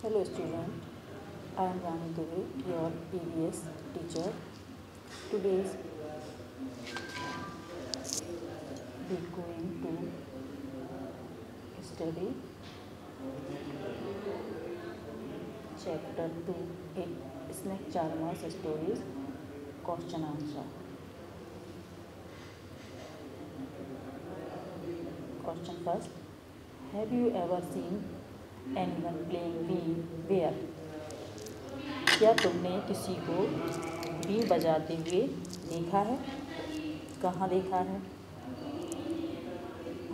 Hello student, I am Rani Dubey, your EVS teacher. Today we are going to study chapter 2, Snake Charmer's stories, question answer. Question first, have you ever seen anyone playing bean where? क्या तुमने किसी को been बजाते हुए देखा है? कहाँ देखा है?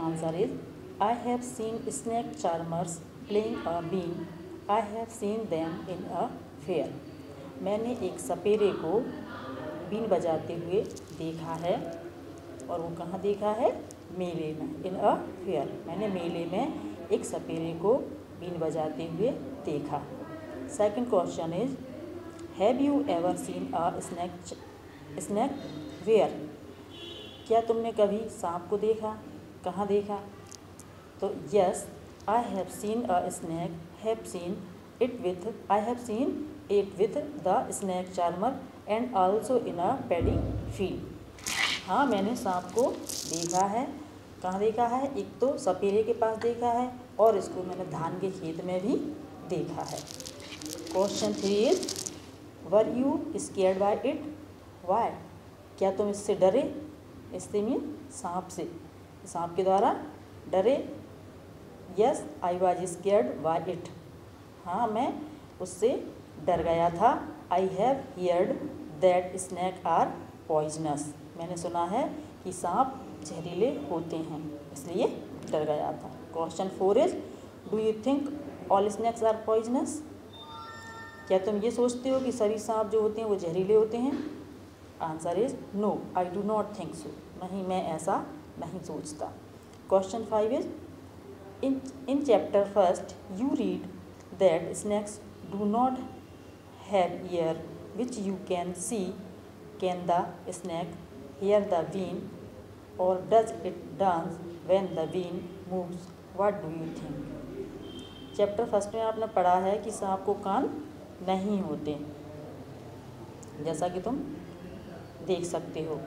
Answer is I have seen snake charmers playing a been. I have seen them in a fair. मैंने एक सपेरे को बीन बजाते हुए देखा है। और वो कहाँ देखा है? मेले में, इन अ फेयर। मैंने मेले में एक सपेरे को बीन बजाते हुए देखा। Second question is have you ever seen a snake where? क्या तुमने कभी सांप को देखा? कहाँ देखा? तो yes, I have seen a snake, have seen it with, I have seen it with the snake charmer and also in a paddy field. हाँ, मैंने सांप को देखा है। कहाँ देखा है? एक तो सपेरे के पास देखा है और इसको मैंने धान के खेत में भी देखा है। Question 3 is were you scared by it? Why? क्या तुम इससे डरे? इससे मीन सांप से, सांप के द्वारा डरे? Yes, I was scared by it. हाँ, मैं उससे डर गया था। I have heard that snake are poisonous. मैंने सुना है कि सांप जहरीले होते हैं, इसलिए डर गया था। Question 4 is do you think all snakes are poisonous? क्या तुम ये सोचते हो कि सभी सांप जो होते हैं वो जहरीले होते हैं? Answer is no, I do not think so. नहीं, मैं ऐसा नहीं सोचता। Question 5 is in chapter first you read that snakes do not have ear which you can see. Can the snake hear the wind or does it dance when the wind moves? What do you think? Chapter first में आपने पढ़ा है कि सांप को कान नहीं होते, जैसा कि तुम देख सकते हो।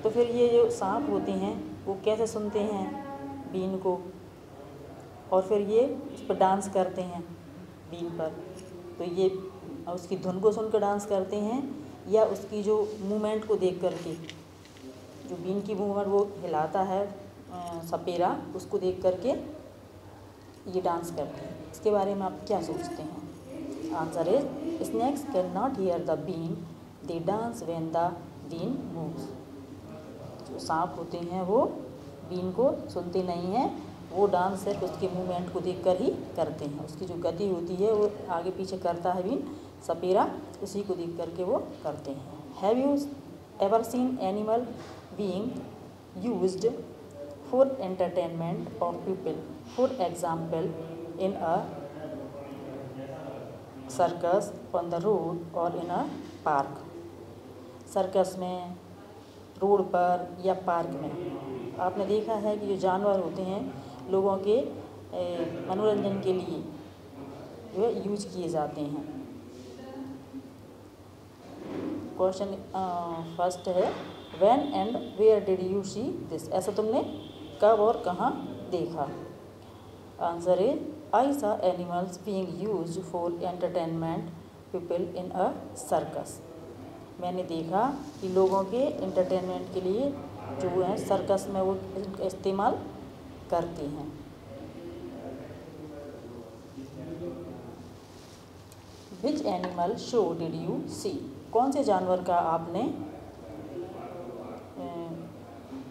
तो फिर ये जो सांप होते हैं वो कैसे सुनते हैं बीन को, और फिर ये उस पर डांस करते हैं बीन पर। तो ये उसकी धुन को सुनकर डांस करते हैं या उसकी जो मूवमेंट को देख करके, जो बीन की मूवमेंट वो हिलाता है सपेरा, उसको देख करके ये डांस करते हैं। इसके बारे में आप क्या सोचते हैं? Answer is snakes can not hear the been, they dance when the been moves. जो सांप होते हैं वो बीन को सुनते नहीं हैं, वो डांस सिर्फ उसके मूवमेंट को देखकर ही करते हैं। उसकी जो गति होती है वो आगे पीछे करता है बीन सपेरा, उसी को देख करके वो करते हैं। Have you ever scene animal being used for entertainment of people? For example in a circus, on the road और इन अ पार्क। सर्कस में, रोड पर या पार्क में आपने देखा है कि जो जानवर होते हैं लोगों के मनोरंजन के लिए जो है यूज किए जाते हैं। क्वेश्चन फर्स्ट है when and where did you see this? ऐसा तुमने कब और कहाँ देखा? Answer is I saw animals being used for entertainment people in a circus. मैंने देखा कि लोगों के एंटरटेनमेंट के लिए जो है सर्कस में वो इस्तेमाल करते हैं। Which animal show did you see? कौन से जानवर का आपने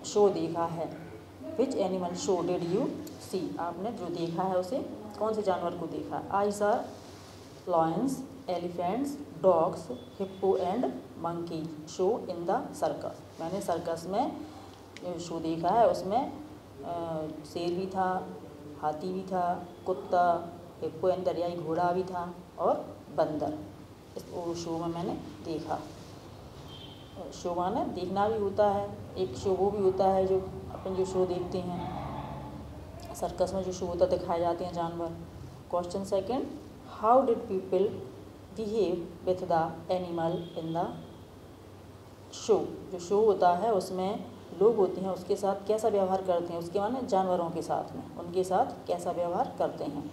शो देखा है? Which animal show did you see? आपने जो देखा है उसे कौन से जानवर को देखा? I saw lions, elephants, dogs, hippo and monkey show in the circus. मैंने सर्कस में शो देखा है, उसमें शेर भी था, हाथी भी था, कुत्ता, हिप्पो एंड दरियाई घोड़ा भी था और बंदर। इस शो में मैंने देखा। शो माने देखना भी होता है, एक शो वो भी होता है जो अपन जो शो देखते हैं सर्कस में, जो शो होता दिखाए जाते हैं जानवर। Question second, how did people behave with the animal in the show. जो शो होता है उसमें लोग होते हैं उसके साथ कैसा व्यवहार करते हैं, उसके माने जानवरों के साथ में उनके साथ कैसा व्यवहार करते हैं।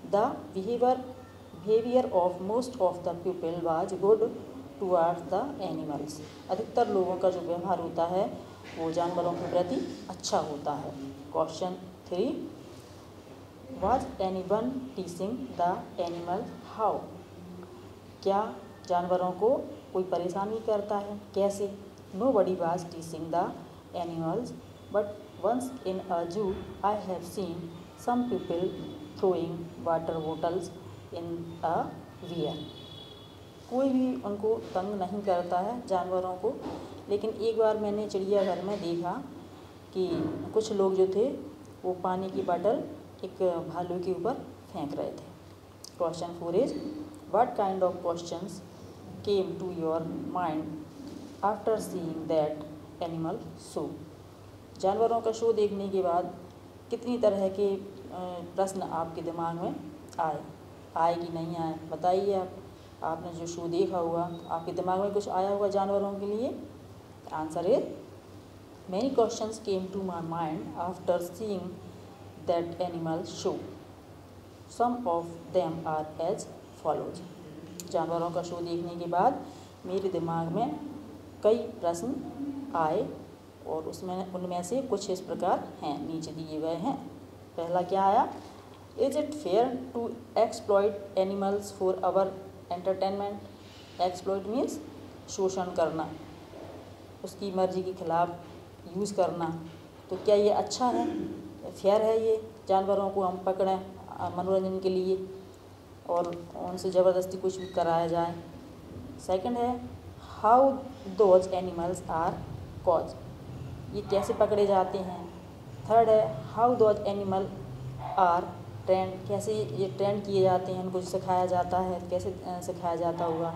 The behaviour of most of the people was good towards the animals. अधिकतर लोगों का जो व्यवहार होता है वो जानवरों के प्रति अच्छा होता है। Question 3, was anyone teaching the animal how. क्या जानवरों को कोई परेशान भी करता है, कैसे। Nobody was teaching the animals but once in a zoo I have seen some people throwing water bottles in a weir. कोई भी उनको तंग नहीं करता है जानवरों को, लेकिन एक बार मैंने चिड़ियाघर में देखा कि कुछ लोग जो थे वो पानी की बॉटल एक भालू के ऊपर फेंक रहे थे। Question 4 is what kind of questions came to your mind after seeing that animal show. जानवरों का शो देखने के बाद कितनी तरह के प्रश्न आपके दिमाग में आए कि नहीं आए, बताइए आप। आपने जो शो देखा होगा आपके दिमाग में कुछ आया होगा जानवरों के लिए। Answer is many questions came to my mind after seeing that animal show. Some of them are as follows. जानवरों का शो देखने के बाद मेरे दिमाग में कई प्रश्न आए और उनमें से कुछ इस प्रकार हैं, नीचे दिए गए हैं। पहला क्या आया, is it fair to exploit animals for our entertainment. Exploit means शोषण करना, उसकी मर्जी के खिलाफ यूज़ करना। तो क्या ये अच्छा है, फेयर है ये जानवरों को हम पकड़ें मनोरंजन के लिए और उनसे ज़बरदस्ती कुछ भी कराया जाए। सेकंड है how those animals are caught. ये कैसे पकड़े जाते हैं। थर्ड है how those animal are trained. कैसे ये ट्रेंड किए जाते हैं, इनको सिखाया जाता है, कैसे सिखाया जाता होगा।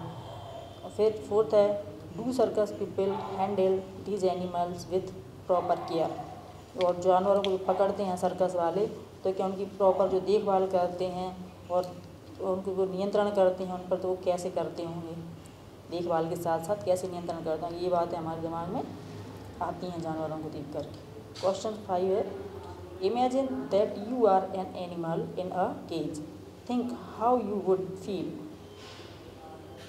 और फिर फोर्थ है do circus people handle these animals with proper care. और जानवरों को जो पकड़ते हैं सर्कस वाले तो क्या उनकी प्रॉपर जो देखभाल करते हैं और उनको जो नियंत्रण करते हैं उन पर, तो वो कैसे करते होंगे, देखभाल के साथ साथ कैसे नियंत्रण करते हैं। ये बातें हमारे दिमाग में आती हैं जानवरों को देख करके। क्वेश्चन 5 है imagine that you are an animal in a cage, think how you would feel.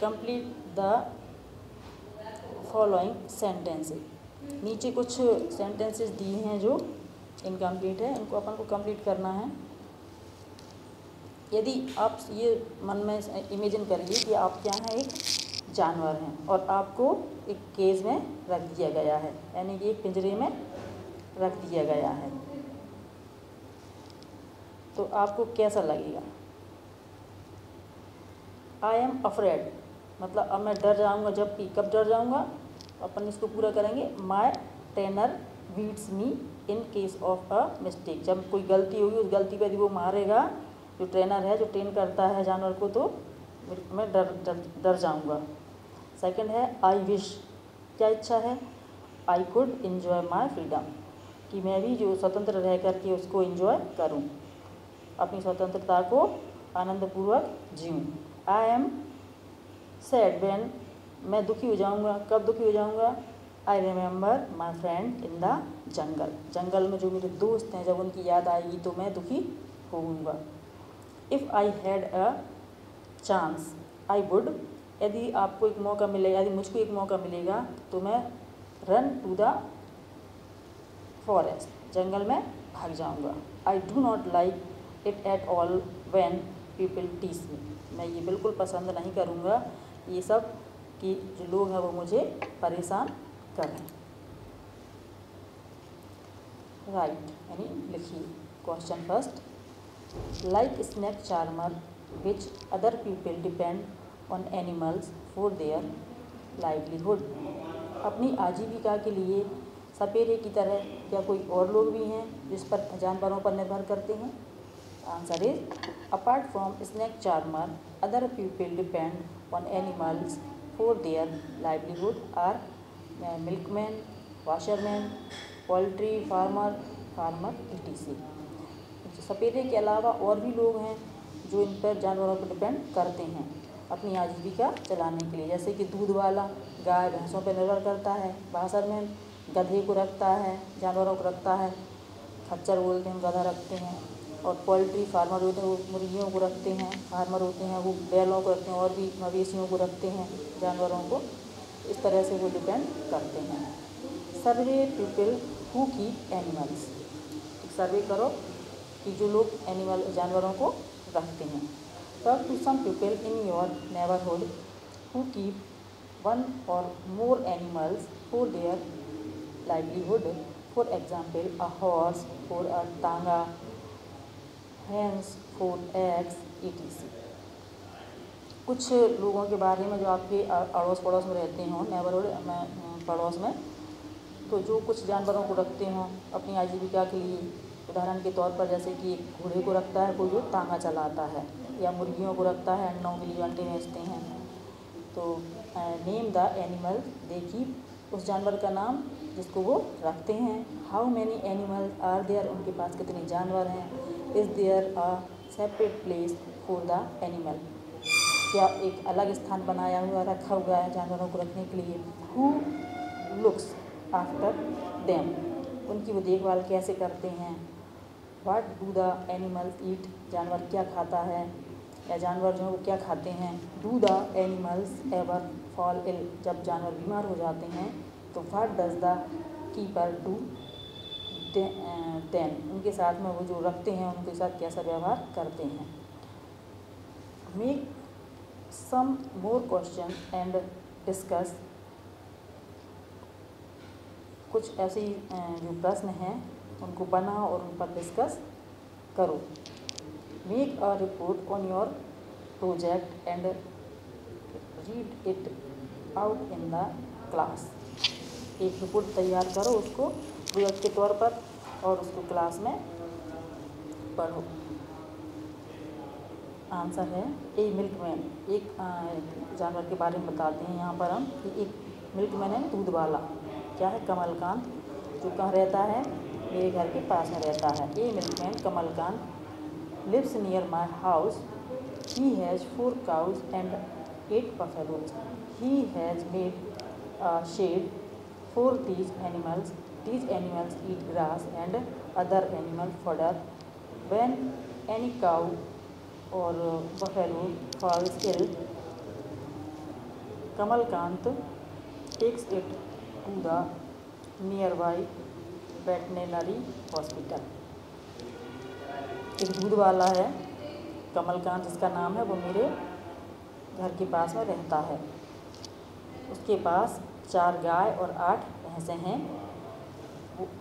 Complete the following sentences. नीचे कुछ सेंटेंसेस दिए हैं जो इनकम्प्लीट है, इनको अपन को कंप्लीट करना है। यदि आप ये मन में इमेजिन करिए कि आप क्या हैं, एक जानवर हैं और आपको एक केज में रख दिया गया है, यानी कि एक पिंजरे में रख दिया गया है, तो आपको कैसा लगेगा। आई एम अफ्रेड मतलब अब मैं डर जाऊंगा, कब डर जाऊंगा, अपन इसको पूरा करेंगे। My trainer beats me in case of a mistake. जब कोई गलती होगी उस गलती पर यदि वो मारेगा, जो ट्रेनर है जो ट्रेन करता है जानवर को, तो मैं डर जाऊंगा। सेकंड है आई विश, क्या इच्छा है, I could enjoy my freedom, कि मैं भी जो स्वतंत्र रह करके उसको इन्जॉय करूं, अपनी स्वतंत्रता को आनंदपूर्वक जीऊँ। आई एम सैड व्हेन, मैं दुखी हो जाऊंगा, कब दुखी हो जाऊंगा, I remember my friend in the jungle, जंगल में जो मेरे दोस्त हैं जब उनकी याद आएगी तो मैं दुखी होऊंगा। If I had a chance I would, यदि आपको एक मौका मिलेगा, यदि मुझको एक मौका मिलेगा तो मैं रन टू द फॉरेस्ट, जंगल में भाग जाऊंगा। I do not like it at all when people tease me, मैं ये बिल्कुल पसंद नहीं करूँगा ये सब कि जो लोग हैं वो मुझे परेशान करें। राइट यानी लिखिए। Question first, like snake charmer which other people depend on animals for their livelihood. अपनी आजीविका के लिए सपेरे की तरह क्या कोई और लोग भी हैं जिस पर जानवरों पर निर्भर करते हैं। Answer is apart from snake charmer other people depend on animals for their livelihood are milkman, washerman, poultry farmer etc। सपेरे के अलावा और भी लोग हैं जो इन पर जानवरों पर डिपेंड करते हैं अपनी आजीविका चलाने के लिए, जैसे कि दूध वाला गाय भैंसों पर निर्भर करता है, भाषा में गधे को रखता है, जानवरों को रखता है, खच्चर बोलते हैं, गधा रखते हैं। और पोल्ट्री फार्मर होते हैं, वो मुर्गियों को रखते हैं, फार्मर होते हैं वो बैलों को रखते हैं, और भी मवेशियों को रखते हैं, जानवरों को। इस तरह से वो डिपेंड करते हैं। Survey people who keep animals, survey करो कि जो लोग जानवरों को रखते हैं। Talk to some people in your neighbourhood who keep one or more animals for their livelihood, for example a horse for a tanga, hens for eggs, etc. कुछ लोगों के बारे में जो आपके अड़ोस पड़ोस में रहते हों, नेबरहुड में, पड़ोस में, तो जो कुछ जानवरों को रखते हों अपनी आजीविका के लिए, उदाहरण के तौर पर जैसे कि एक घोड़े को रखता है कोई जो तांगा चलाता है, या मुर्गियों को रखता है, अंडों के लिए अंडे बेचते हैं। तो नेम द एनिमल, देखिए उस जानवर का नाम जिसको वो रखते हैं। How many animals are there, उनके पास कितने जानवर हैं। Is there a separate place for the animal, क्या एक अलग स्थान बनाया हुआ रखा हुआ है जानवरों को रखने के लिए। हु लुक्स आफ्टर देम, उनकी वो देखभाल कैसे करते हैं। What do the animals eat, जानवर क्या खाता है, या जानवर जो है वो क्या खाते हैं। Do the animals ever fall ill, जब जानवर बीमार हो जाते हैं तो what does the keeper do then, उनके साथ में वो जो रखते हैं उनके साथ कैसा व्यवहार करते हैं। Make some more question and discuss, कुछ ऐसे जो प्रश्न हैं उनको बनाओ और उन पर डिस्कस करो। Make a report on your project and read it out in the class, एक रिपोर्ट तैयार करो उसको प्रोजेक्ट के तौर पर और उसको क्लास में पढ़ो। आंसर है ए मिल्कमैन, एक जानवर के बारे में बताते हैं यहाँ पर हम कि एक मिल्कमैन है दूध वाला, क्या है कमलकांत, जो कहाँ रहता है मेरे घर के पास में रहता है। A milkman Kamalkant lives near my house, he has 4 cows and 8 buffaloes, he has made a shed for these animals eat grass and other animal fodder. When any cow or buffalo falls ill, Kamalkant takes it to the nearby veterinary hospital. एक दूध वाला है कमलकांत जिसका नाम है, वो मेरे घर के पास में रहता है। उसके पास 4 गाय और 8 भैंसें हैं।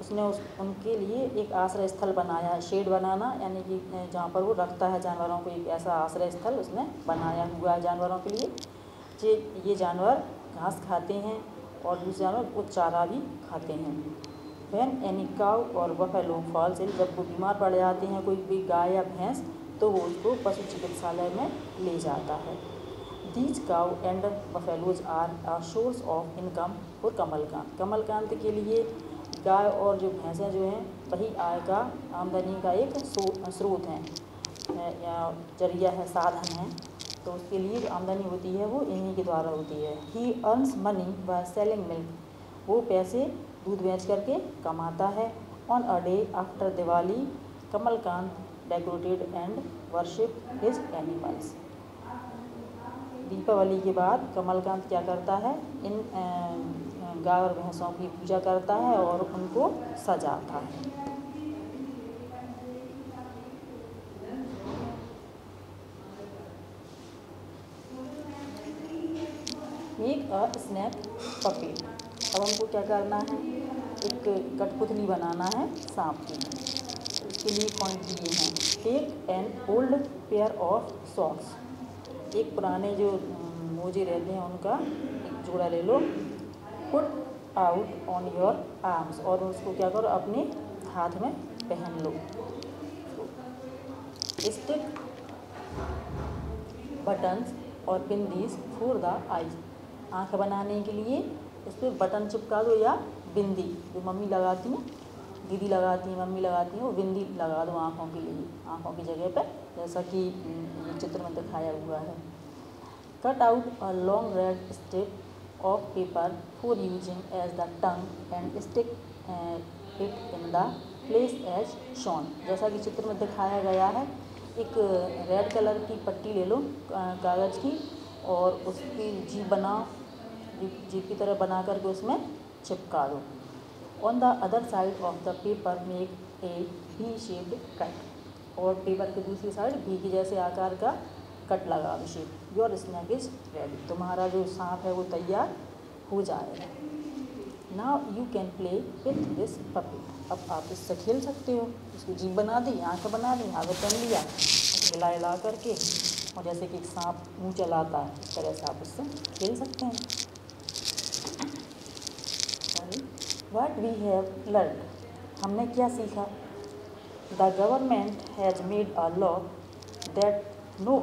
उसने उनके लिए एक आश्रय स्थल बनाया है। शेड बनाना यानी कि जहाँ पर वो रखता है जानवरों को, एक ऐसा आश्रय स्थल उसने बनाया हुआ है जानवरों के लिए। ये जानवर घास खाते हैं और दूसरे जानवर वो चारा भी खाते हैं। व्हेन एनी काउ और बफेलो फॉल्स इल, जब वो बीमार पड़ जाते हैं कोई भी गाय या भैंस, तो वो उसको पशु चिकित्सालय में ले जाता है। These cow and buffaloes are a source of income for Kamalkant, Kamalkant के लिए गाय और जो भैंसें जो हैं वही आय का, आमदनी का एक स्रोत हैं या जरिया है, साधन है। तो उसके लिए जो आमदनी होती है वो इन्हीं के द्वारा होती है। He earns money by selling milk, वो पैसे दूध बेच करके कमाता है। On a day after Diwali, Kamalkant decorated and worship his animals, Deepawali के बाद कमलकांत क्या करता है, इन गाय और भैंसों की पूजा करता है और उनको सजाता है। मेक अ स्नैक पपेट, अब हमको क्या करना है, एक कठपुतली बनाना है सांप की। इसके लिए पॉइंट दिए हैं। Take an old pair of socks, एक पुराने जो मोजे रहते हैं उनका एक जोड़ा ले लो। Put out on your arms, और उसको क्या करो अपने हाथ में पहन लो। स्टिक बटन्स और बिंदीज फॉर द आइज, आँख बनाने के लिए इस पर बटन चिपका दो या बिंदी, जो मम्मी लगाती हैं, दीदी लगाती हैं, मम्मी लगाती हैं, वो बिंदी लगा दो आँखों के लिए, आँखों की जगह पर। जैसा कि चित्र में दिखाया हुआ है। Cut out a long red strip of paper for using as the tongue and stick it in the place as shown. जैसा कि चित्र में दिखाया गया है, एक रेड कलर की पट्टी ले लो कागज़ की और उसकी जीप की तरह बना करके उसमें चिपका दो। On the other side of the paper make A V shaped cut, और पेपर की दूसरी साइड वी के जैसे आकार का कट लगा दो shape. Your snake is ready, तुम्हारा जो सांप है वो तैयार हो जाएगा। Now you can play with this puppy, अब आप इससे खेल सकते हो। इसकी जीभ बना दी, आँख बना दी, आगे तन लिया, हिला करके, और जैसे कि एक सांप मुँह चलाता है इस तरह से आप इससे खेल सकते हैं। What we have learned, हमने क्या सीखा? The government has made a law that no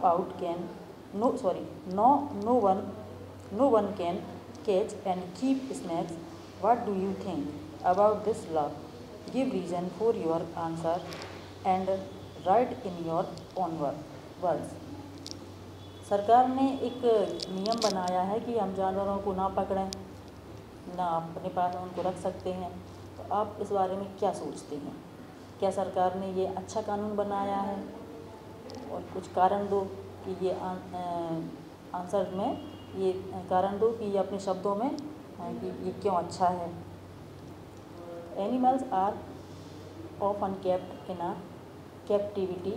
one can catch and keep snakes. What do you think about this law? Give reason for your answer and write in your own words. सरकार ने एक नियम बनाया है कि हम जानवरों को ना पकड़ें, ना अपने पास उनको रख सकते हैं। तो आप इस बारे में क्या सोचते हैं? क्या सरकार ने ये अच्छा कानून बनाया है? और कुछ कारण दो कि ये आंसर में ये कारण दो कि ये अपने शब्दों में कि ये क्यों अच्छा है। Animals are often kept in a captivity,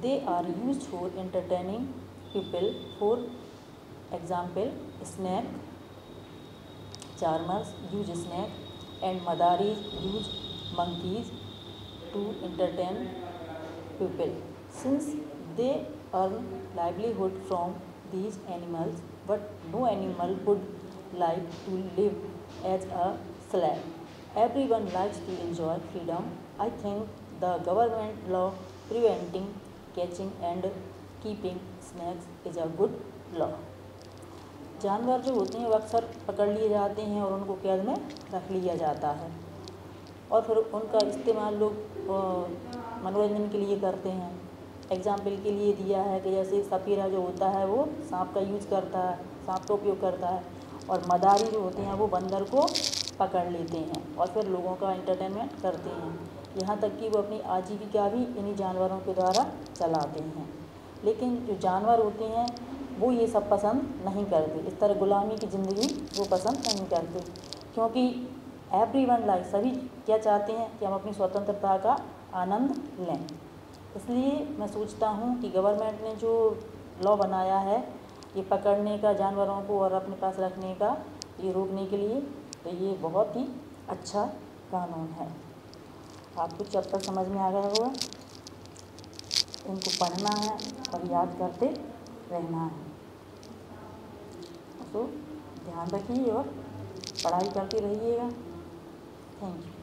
they are used for entertaining people, for example snake charmers use snake and madaris use monkeys to entertain people. Since they earn livelihood from these animals, but no animal would like to live as a slave. Everyone likes to enjoy freedom. I think the government law preventing catching and keeping snakes is a good law. जानवर जो होते हैं वो अक्सर पकड़ लिए जाते हैं और उनको कैद में रख लिया जाता है, और फिर उनका इस्तेमाल लोग मनोरंजन के लिए करते हैं। एग्जाम्पल के लिए दिया है कि जैसे सपेरा जो होता है वो सांप का यूज़ करता है, सांप का उपयोग करता है, और मदारी जो होते हैं वो बंदर को पकड़ लेते हैं और फिर लोगों का एंटरटेनमेंट करते हैं। यहाँ तक कि वो अपनी आजीविका भी इन्हीं जानवरों के द्वारा चलाते हैं। लेकिन जो जानवर होते हैं वो ये सब पसंद नहीं करते, इस तरह गुलामी की ज़िंदगी वो पसंद नहीं करते, क्योंकि एवरीवन लाइक, सभी क्या चाहते हैं कि हम अपनी स्वतंत्रता का आनंद लें। इसलिए मैं सोचता हूँ कि गवर्नमेंट ने जो लॉ बनाया है ये पकड़ने का जानवरों को और अपने पास रखने का, ये रोकने के लिए, तो ये बहुत ही अच्छा कानून है। आपको चैप्टर समझ में आ गया होगा, इनको पढ़ना है और याद करते रहना है। तो ध्यान रखिए और पढ़ाई करते रहिएगा। Thank you.